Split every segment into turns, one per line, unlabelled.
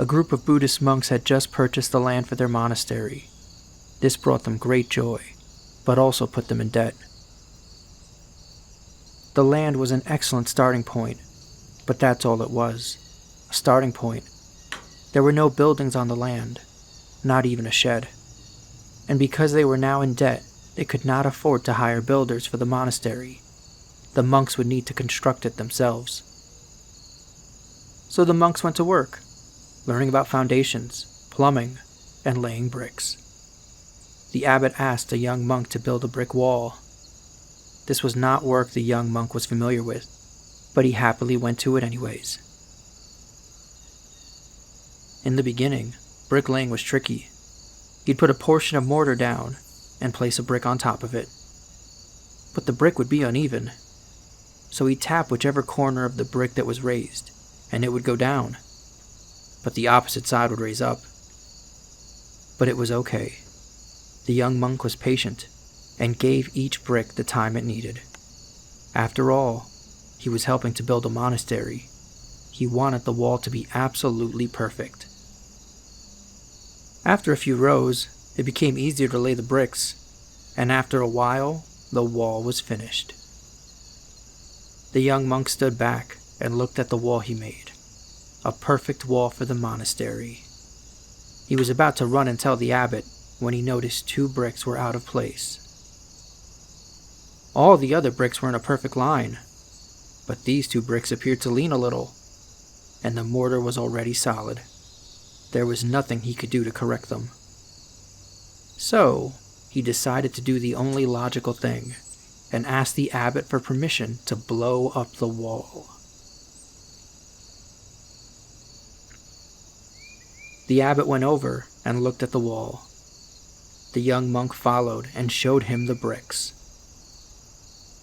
A group of Buddhist monks had just purchased the land for their monastery. This brought them great joy, but also put them in debt. The land was an excellent starting point, but that's all it was, a starting point. There were no buildings on the land, not even a shed. And because they were now in debt, they could not afford to hire builders for the monastery. The monks would need to construct it themselves. So the monks went to work, learning about foundations, plumbing, and laying bricks. The abbot asked a young monk to build a brick wall. This was not work the young monk was familiar with, but he happily went to it anyways. In the beginning, bricklaying was tricky. He'd put a portion of mortar down and place a brick on top of it. But the brick would be uneven, so he'd tap whichever corner of the brick that was raised, and it would go down, but the opposite side would raise up. But it was okay. The young monk was patient and gave each brick the time it needed. After all, he was helping to build a monastery. He wanted the wall to be absolutely perfect. After a few rows, it became easier to lay the bricks, and after a while, the wall was finished. The young monk stood back and looked at the wall he made. A perfect wall for the monastery. He was about to run and tell the abbot when he noticed 2 bricks were out of place. All the other bricks were in a perfect line, but these 2 bricks appeared to lean a little, and the mortar was already solid. There was nothing he could do to correct them. So, he decided to do the only logical thing, and asked the abbot for permission to blow up the wall. The abbot went over and looked at the wall. The young monk followed and showed him the bricks.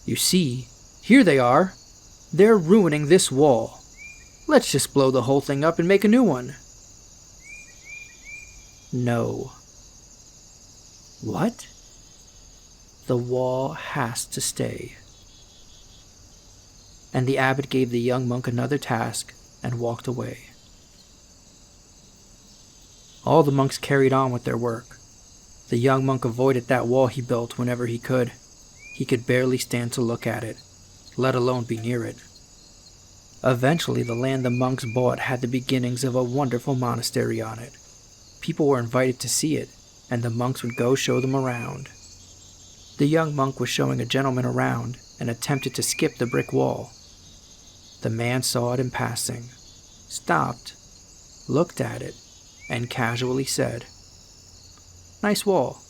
"You see, here they are. They're ruining this wall. Let's just blow the whole thing up and make a new one." No. What? The wall has to stay. And the abbot gave the young monk another task and walked away. All the monks carried on with their work. The young monk avoided that wall he built whenever he could. He could barely stand to look at it, let alone be near it. Eventually, the land the monks bought had the beginnings of a wonderful monastery on it. People were invited to see it, and the monks would go show them around. The young monk was showing a gentleman around and attempted to skip the brick wall. The man saw it in passing, stopped, looked at it, and casually said, "Nice wall."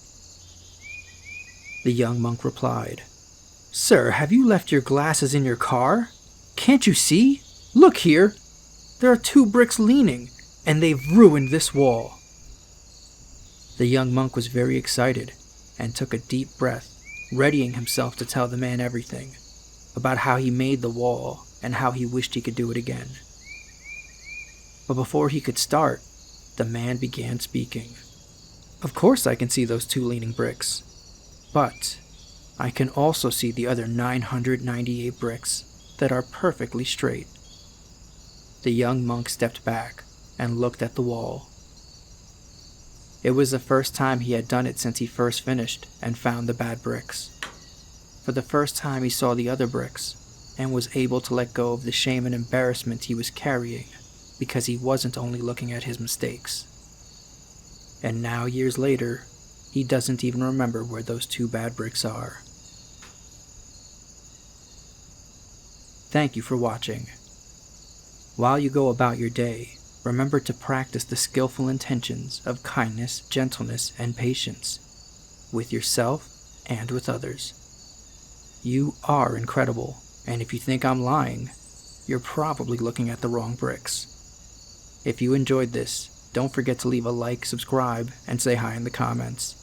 The young monk replied, "Sir, have you left your glasses in your car? Can't you see? Look here! There are 2 bricks leaning, and they've ruined this wall." The young monk was very excited and took a deep breath, readying himself to tell the man everything about how he made the wall and how he wished he could do it again. But before he could start, the man began speaking. "Of course I can see those 2 leaning bricks, but I can also see the other 998 bricks that are perfectly straight." The young monk stepped back and looked at the wall. It was the first time he had done it since he first finished and found the bad bricks. For the first time he saw the other bricks and was able to let go of the shame and embarrassment he was carrying because he wasn't only looking at his mistakes. And now, years later, he doesn't even remember where those 2 bad bricks are. Thank you for watching. While you go about your day, remember to practice the skillful intentions of kindness, gentleness, and patience with yourself and with others. You are incredible, and if you think I'm lying, you're probably looking at the wrong bricks. If you enjoyed this, don't forget to leave a like, subscribe, and say hi in the comments.